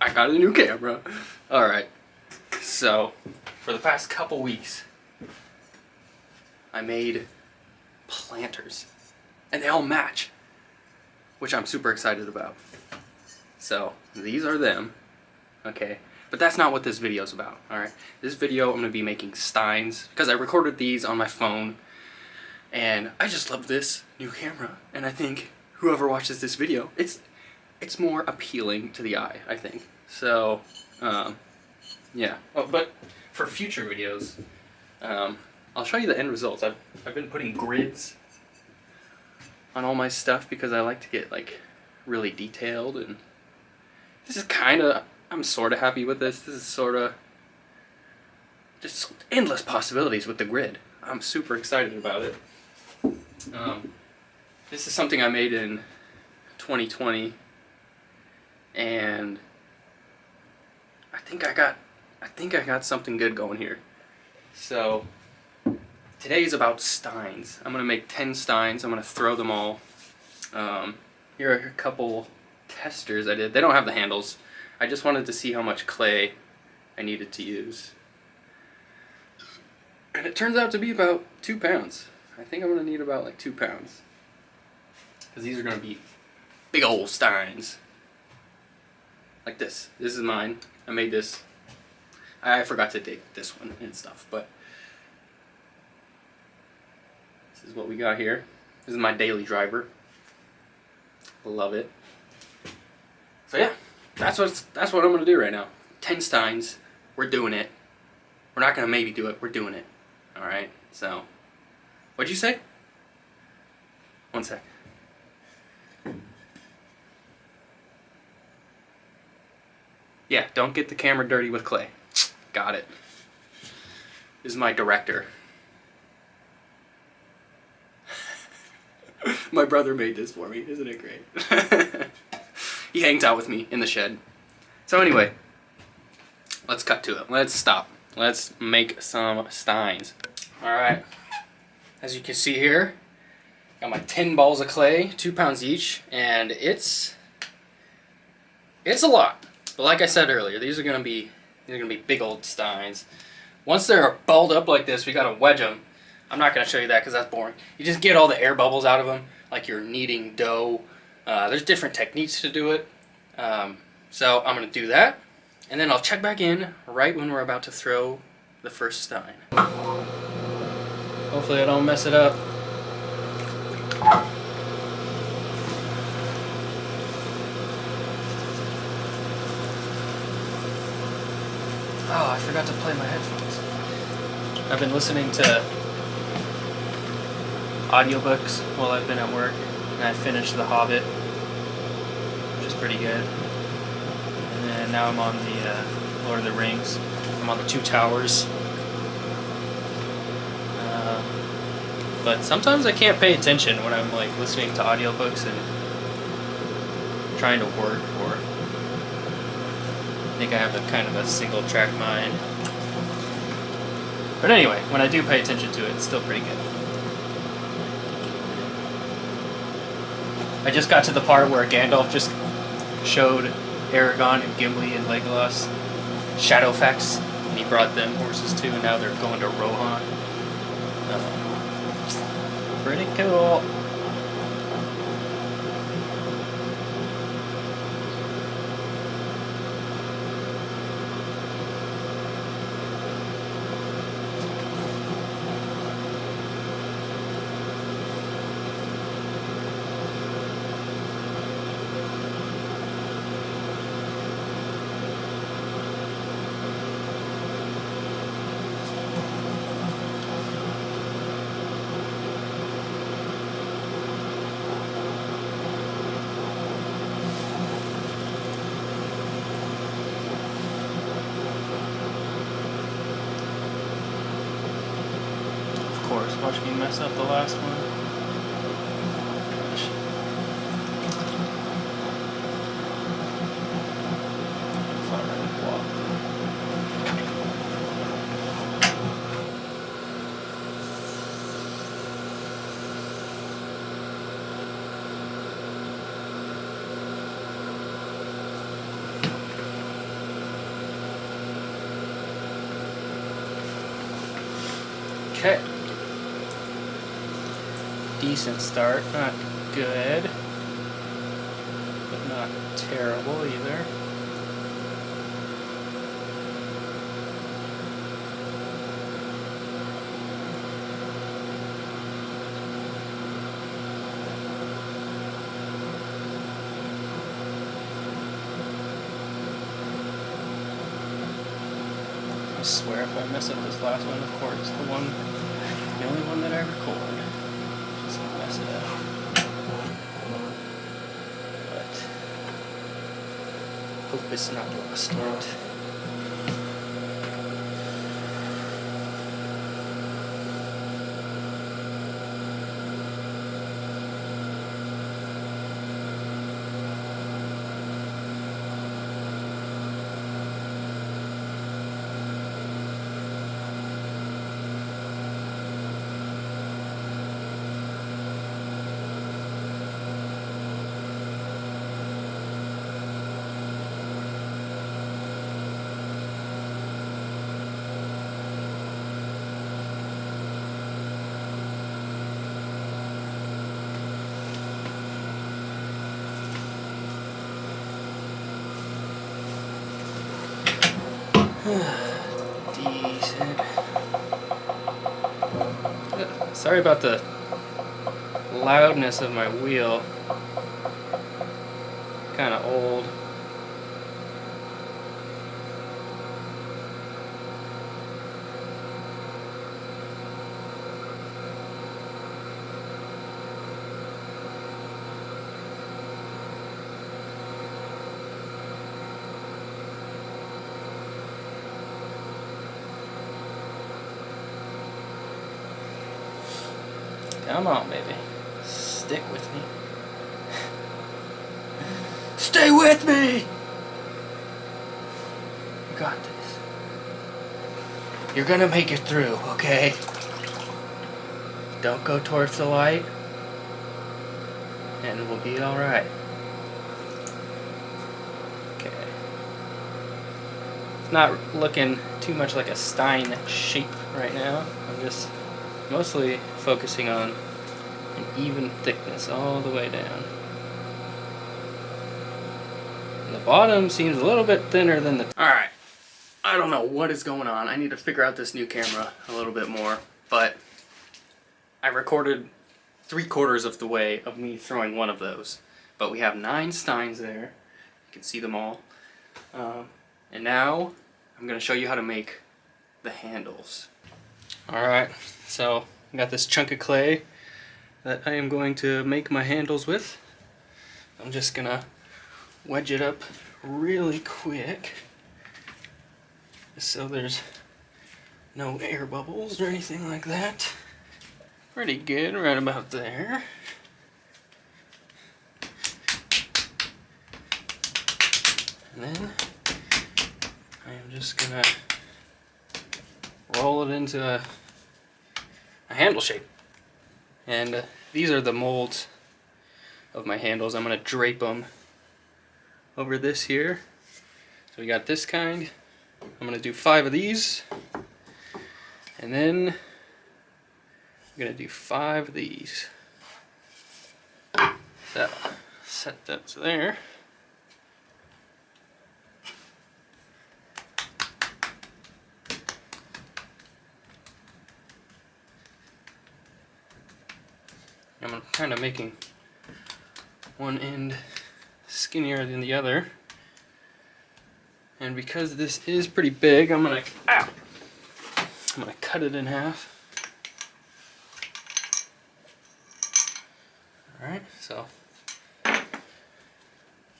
I got a new camera. Alright, so for the past couple weeks, I made planters. And they all match, which I'm super excited about. So these are them, okay? But that's not what this video is about, alright? This video I'm going to be making Steins, because I recorded these on my phone, and I just love this new camera, and I think whoever watches this video, it's more appealing to the eye, I think. So, yeah. Oh, but for future videos, I'll show you the end results. I've been putting grids on all my stuff because I like to get like really detailed, and this is kind of, I'm sort of happy with this. This is sort of just endless possibilities with the grid. I'm super excited about it. This is something I made in 2020, and I think I got something good going here. So today is about Steins. I'm gonna make 10 Steins. I'm gonna throw them all. Here are a couple testers I did. They don't have the handles. I just wanted to see how much clay I needed to use. And it turns out to be about 2 pounds. I think I'm gonna need about like 2 pounds. Because these are gonna be big old Steins. Like this. This is mine. I made this. I forgot to date this one and stuff, but this is what we got here. This is my daily driver. Love it. So yeah, that's what I'm gonna do right now. 10 Steins. We're doing it. We're not gonna maybe do it. We're doing it. All right. So, what'd you say? One sec. Yeah, don't get the camera dirty with clay. Got it. This is my director. My brother made this for me. Isn't it great? He hangs out with me in the shed. So anyway, let's cut to it. Let's stop. Let's make some Steins. Alright. As you can see here, got my 10 balls of clay, 2 pounds each, and it's a lot. But like I said earlier, these are gonna be big old Steins. Once they're balled up like this, we gotta wedge them. I'm not gonna show you that because that's boring. You just get all the air bubbles out of them, like you're kneading dough. There's different techniques to do it. So I'm gonna do that, and then I'll check back in right when we're about to throw the first Stein. Hopefully I don't mess it up. Oh, I forgot to play my headphones. I've been listening to audiobooks while I've been at work, and I finished The Hobbit, which is pretty good. And then now I'm on the Lord of the Rings. I'm on the Two Towers. But sometimes I can't pay attention when I'm like listening to audiobooks and trying to work, or I think I have a kind of a single track mind. But anyway, when I do pay attention to it, it's still pretty good. I just got to the part where Gandalf just showed Aragorn and Gimli and Legolas Shadowfax, and he brought them horses too, and now they're going to Rohan. Pretty cool. Of course, watch me mess up the last one. Gosh. decent start. Not good, but not terrible either. I swear if I mess up this last one, of course, the only one that I record, just gonna mess it up. But hope it's not lost yet. Decent. Sorry about the loudness of my wheel. Kind of old. Come on, baby. Stick with me. Stay with me! You got this. You're gonna make it through, okay? Don't go towards the light, and we'll be alright. Okay. It's not looking too much like a Stein shape right now. I'm just mostly focusing on an even thickness all the way down. And the bottom seems a little bit thinner than the... Alright, I don't know what is going on. I need to figure out this new camera a little bit more, but I recorded 3/4 of the way of me throwing one of those. But we have 9 Steins there. You can see them all. And now I'm going to show you how to make the handles. Alright, so I got this chunk of clay that I am going to make my handles with. I'm just gonna wedge it up really quick so there's no air bubbles or anything like that. Pretty good, right about there. And then I am just gonna roll it into a handle shape. And these are the molds of my handles. I'm going to drape them over this here. So we got this kind. I'm going to do 5 of these. And then I'm going to do 5 of these. So set that there. I'm kind of making one end skinnier than the other, and because this is pretty big, I'm gonna cut it in half. All right, so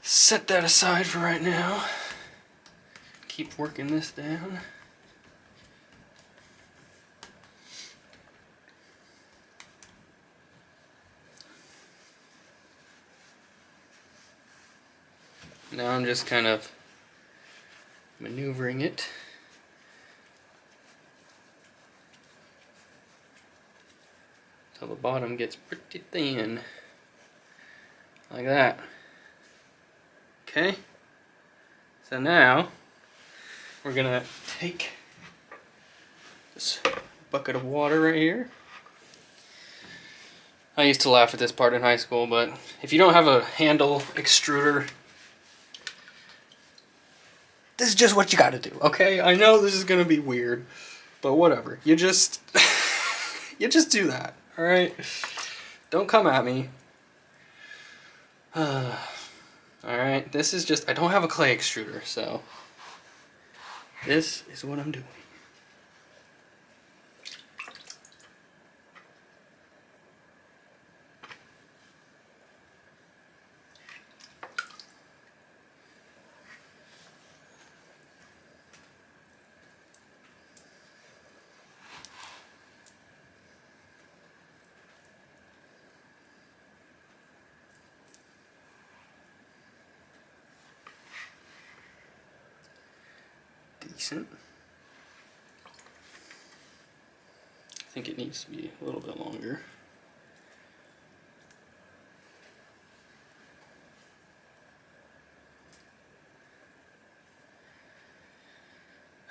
set that aside for right now. Keep working this down. Now I'm just kind of maneuvering it till the bottom gets pretty thin, like that. Okay, so now we're gonna take this bucket of water right here, I used to laugh at this part in high school, but if you don't have a handle extruder, this is just what you gotta do, okay? I know this is gonna be weird, but whatever. You just, you just do that, alright? Don't come at me. Alright, this is just, I don't have a clay extruder, so this is what I'm doing. Decent. I think it needs to be a little bit longer.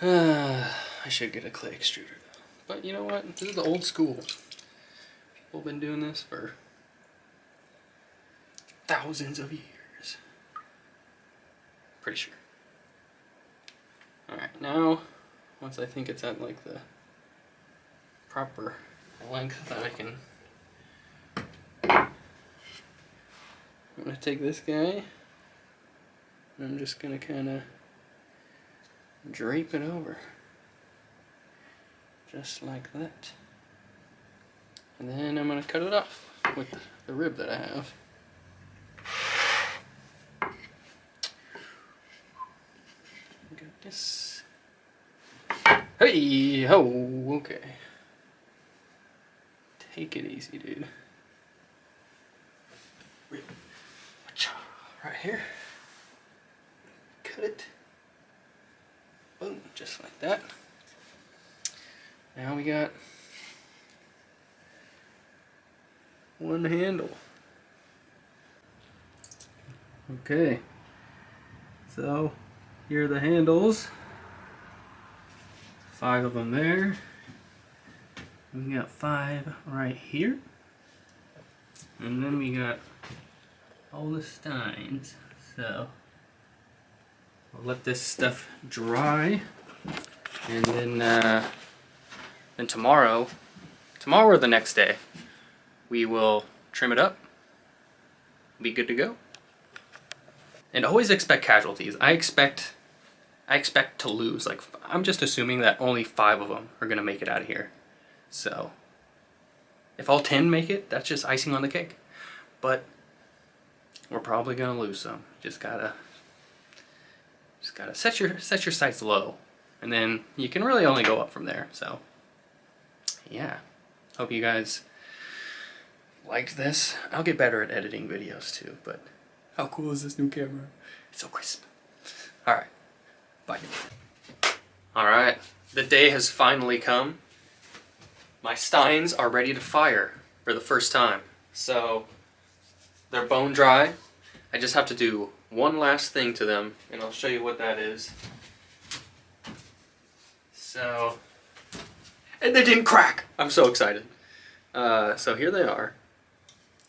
I should get a clay extruder though. But you know what? This is the old school. People have been doing this for thousands of years. Pretty sure. Alright, now, once I think it's at like the proper length that I can, I'm gonna take this guy, and I'm just gonna kinda drape it over. Just like that. And then I'm gonna cut it off with the rib that I have. Got this. Hey, oh, okay. Take it easy, dude. Right here. Cut it. Boom, just like that. Now we got one handle. Okay, so here are the handles. 5 of them there. We got 5 right here. And then we got all the Steins. So I'll let this stuff dry. And then tomorrow or the next day, we will trim it up. Be good to go. And always expect casualties. I expect to lose. Like, I'm just assuming that only 5 of them are gonna make it out of here. So if all 10 make it, that's just icing on the cake. But we're probably gonna lose some. Just gotta set your sights low, and then you can really only go up from there. So yeah, hope you guys liked this. I'll get better at editing videos too, but how cool is this new camera? It's so crisp. All right, bye. All right, the day has finally come. My Steins are ready to fire for the first time. So they're bone dry. I just have to do one last thing to them, and I'll show you what that is. So, and they didn't crack! I'm so excited. So here they are.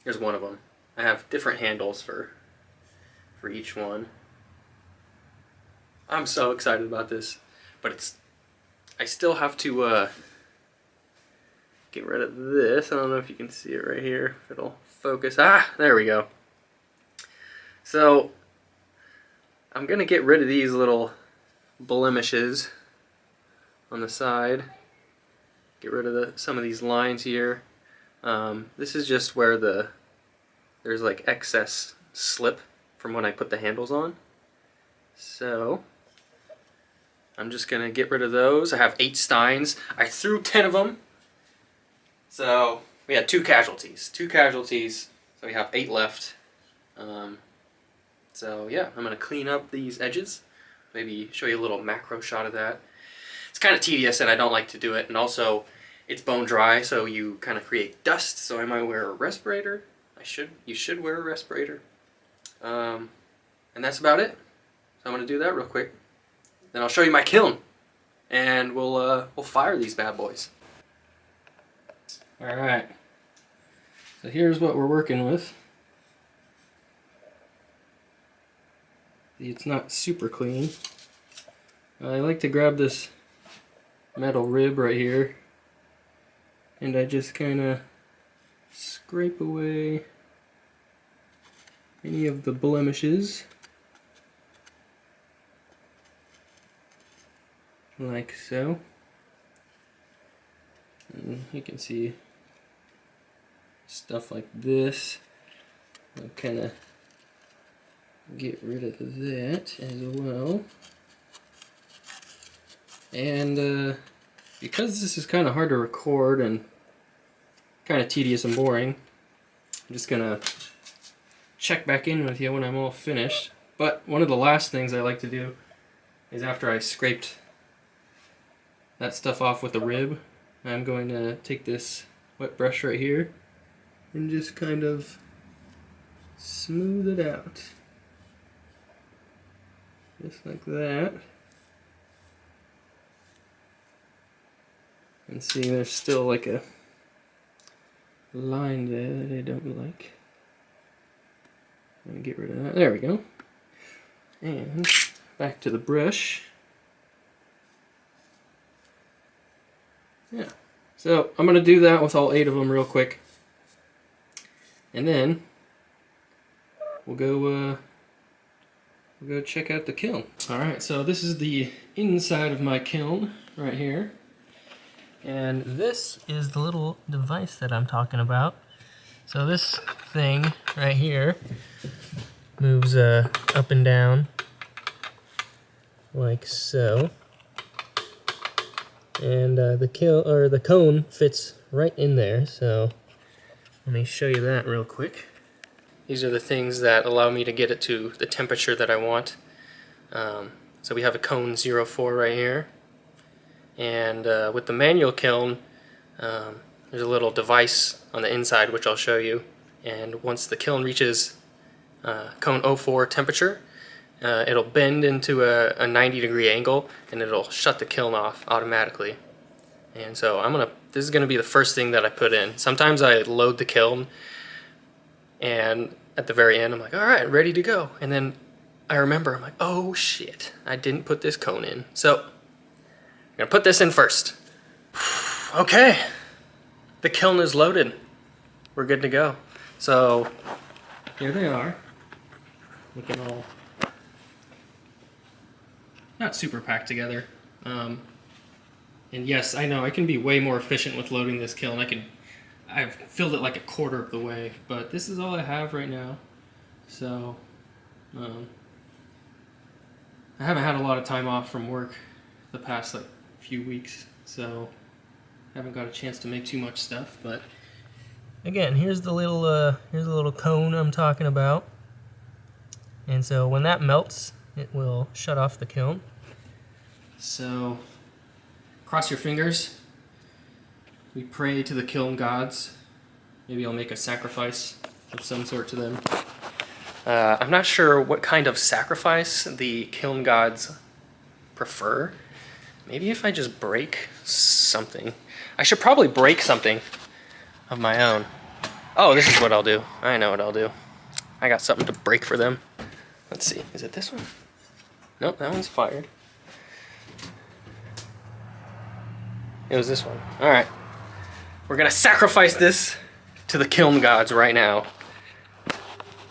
Here's one of them. I have different handles for each one. I'm so excited about this, but I still have to get rid of this. I don't know if you can see it right here, if it'll focus. Ah, there we go. So I'm gonna get rid of these little blemishes on the side. Get rid of some of these lines here. This is just where there's like excess slip from when I put the handles on. So I'm just gonna get rid of those. I have 8 Steins. I threw 10 of them. So we had 2 casualties. 2 casualties. So we have 8 left. So yeah, I'm gonna clean up these edges. Maybe show you a little macro shot of that. It's kind of tedious and I don't like to do it. And also it's bone dry, so you kind of create dust. So I might wear a respirator. You should wear a respirator. And that's about it. So I'm gonna do that real quick. Then I'll show you my kiln, and we'll fire these bad boys. All right. So here's what we're working with. It's not super clean. I like to grab this metal rib right here and I just kind of scrape away any of the blemishes like so. And you can see stuff like this. I'll kind of get rid of that as well. And because this is kind of hard to record and kind of tedious and boring, I'm just gonna check back in with you when I'm all finished. But one of the last things I like to do is after I scraped that stuff off with the rib, I'm going to take this wet brush right here and just kind of smooth it out. Just like that. And see, there's still like a line there that I don't like. I'm gonna get rid of that. There we go. And back to the brush. Yeah. So I'm gonna do that with all 8 of them real quick, and then we'll go check out the kiln. All right. So this is the inside of my kiln right here. And this is the little device that I'm talking about. So this thing right here moves up and down like so. And the cone fits right in there. So let me show you that real quick. These are the things that allow me to get it to the temperature that I want. So we have a cone 04 right here. And with the manual kiln, there's a little device on the inside which I'll show you. And once the kiln reaches cone 04 temperature, it'll bend into a 90-degree angle and it'll shut the kiln off automatically. And so this is gonna be the first thing that I put in. Sometimes I load the kiln and at the very end I'm like, all right, ready to go. And then I remember, I'm like, oh shit, I didn't put this cone in. So I'm gonna put this in first. Okay, the kiln is loaded. We're good to go. So here they are, looking all not super packed together. And yes, I know I can be way more efficient with loading this kiln. I've filled it like a quarter of the way, but this is all I have right now. So I haven't had a lot of time off from work the past few weeks, so I haven't got a chance to make too much stuff. But again, here's the little cone I'm talking about. And so when that melts, it will shut off the kiln. So cross your fingers. We pray to the kiln gods. Maybe I'll make a sacrifice of some sort to them. I'm not sure what kind of sacrifice the kiln gods prefer. Maybe if I just break something. I should probably break something of my own. Oh, this is what I'll do. I know what I'll do. I got something to break for them. Let's see. Is it this one? Nope, that one's fired. It was this one. Alright. We're gonna sacrifice this to the kiln gods right now,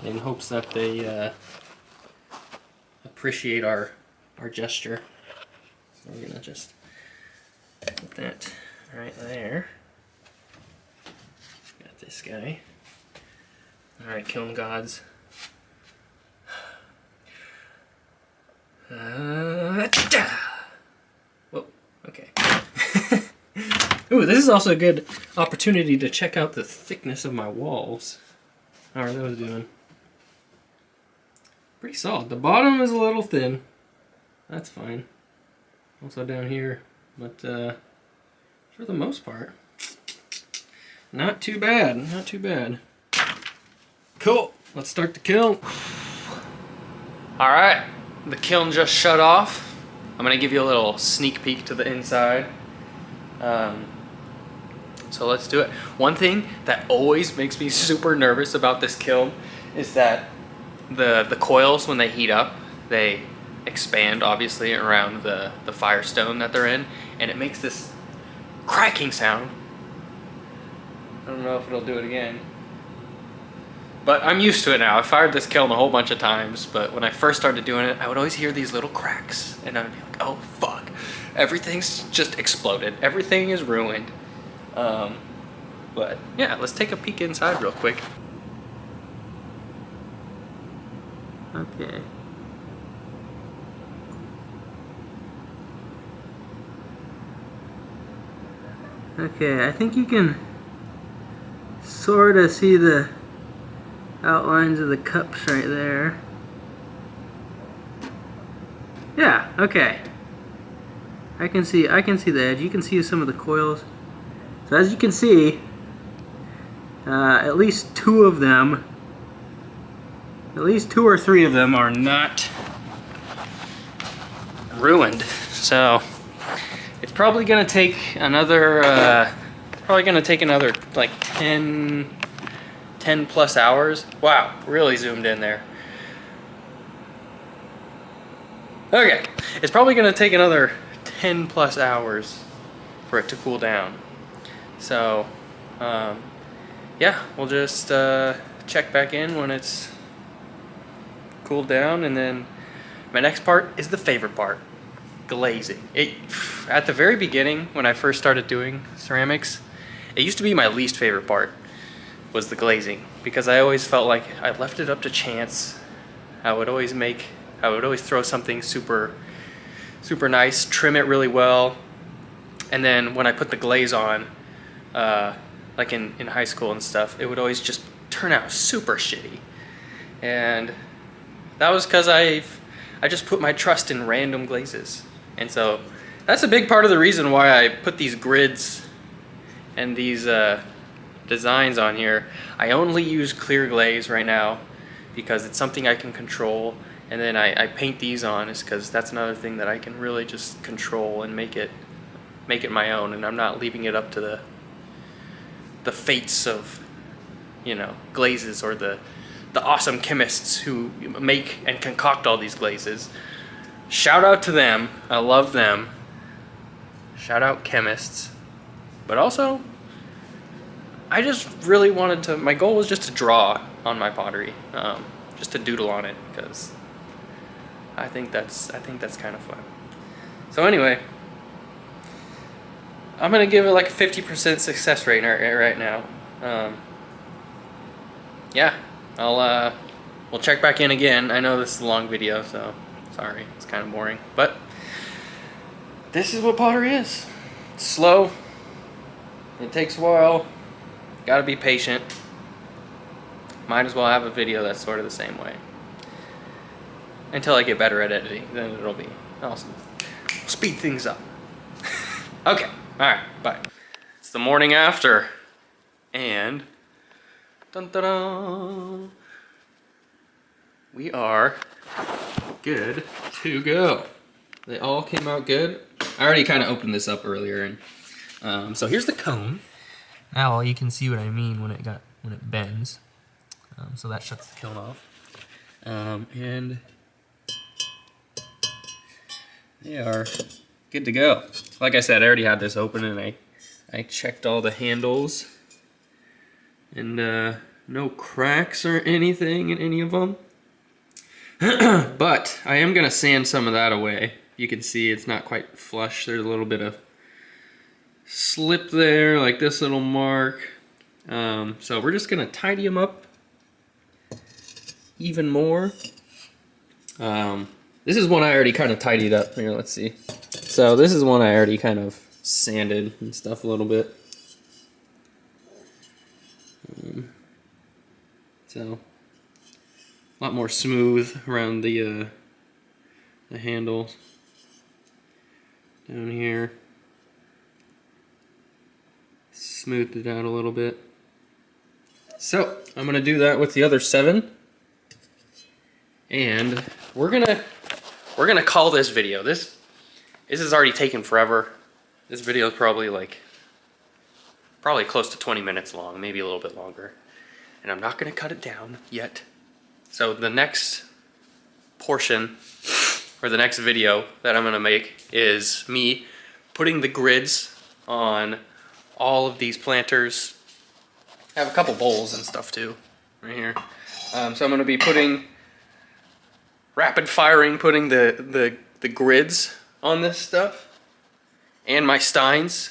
in hopes that they appreciate our gesture. So we're gonna just put that right there. Got this guy. Alright, kiln gods. Whoa, okay. Ooh, this is also a good opportunity to check out the thickness of my walls. How are those doing? Pretty solid. The bottom is a little thin. That's fine. Also down here, but for the most part, not too bad. Not too bad. Cool. Let's start the kiln. All right. The kiln just shut off. I'm gonna give you a little sneak peek to the inside. So let's do it. One thing that always makes me super nervous about this kiln is that the coils, when they heat up, they expand obviously around the firestone that they're in, and it makes this cracking sound. I don't know if it'll do it again. But I'm used to it now. I fired this kiln a whole bunch of times, but when I first started doing it, I would always hear these little cracks, and I'd be like, oh fuck, everything's just exploded. Everything is ruined. But yeah, let's take a peek inside real quick. Okay. Okay, I think you can sort of see the outlines of the cups right there. Yeah, okay. I can see the edge. You can see some of the coils. So as you can see, at least two of them, at least 2 or 3 of them are not ruined. So it's probably gonna take another like 10 plus hours. Wow, really zoomed in there. Okay, it's probably gonna take another 10 plus hours for it to cool down. So, yeah, we'll just check back in when it's cooled down, and then my next part is the favorite part, glazing. At the very beginning, when I first started doing ceramics, it used to be my least favorite part, was the glazing, because I always felt like I left it up to chance. I would always throw something super nice, trim it really well, and then when I put the glaze on, like in high school and stuff, it would always just turn out super shitty. And that was because I just put my trust in random glazes. And so that's a big part of the reason why I put these grids and these designs on here. I only use clear glaze right now because it's something I can control, and then I paint these on is because that's another thing that I can really just control and make it my own, and I'm not leaving it up to the fates of, you know, glazes or the awesome chemists who make and concoct all these glazes. Shout out to them, I love them. Shout out chemists. But also, I just really wanted to, my goal was just to draw on my pottery, just to doodle on it, because I think that's kind of fun. So anyway, I'm gonna give it like a 50% success rate right now. Yeah, we'll check back in again. I know this is a long video, so sorry, it's kind of boring, but this is what pottery is. It's slow, it takes a while, gotta be patient. Might as well have a video that's sort of the same way. Until I get better at editing, then it'll be awesome. Speed things up. Okay, alright, bye. It's the morning after, and dun, dun, dun, we are good to go. They all came out good. I already kind of opened this up earlier, and so here's the cone. Now you can see what I mean when it bends. So that shuts the kiln off, and they are good to go. Like I said, I already had this open, and I checked all the handles, and no cracks or anything in any of them. But I am gonna sand some of that away. You can see it's not quite flush. There's a little bit of slip there, like this little mark. So we're just gonna tidy them up even more. This is one I already kind of tidied up. Here, let's see. So this is one I already kind of sanded and stuff a little bit. So a lot more smooth around the handles down here. Smoothed it out a little bit. So I'm gonna do that with the other 7, and we're gonna call this video. This has already taken forever. This video is probably like probably close to 20 minutes long, maybe a little bit longer. And I'm not gonna cut it down yet. So the next portion, or the next video that I'm gonna make is me putting the grids on all of these planters. I have a couple bowls and stuff too, right here. So I'm gonna be rapid firing, putting the grids on this stuff and my Steins,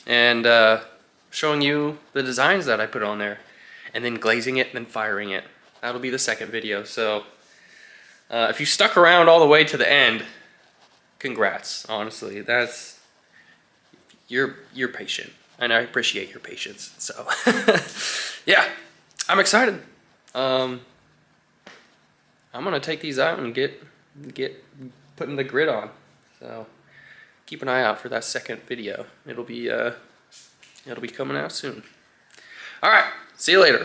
and showing you the designs that I put on there, and then glazing it and then firing it. That'll be the second video. So if you stuck around all the way to the end, congrats. Honestly, you're patient, and I appreciate your patience. So yeah, I'm excited. I'm gonna take these out and get putting the grid on. So keep an eye out for that second video. It'll be coming out soon. All right, see you later.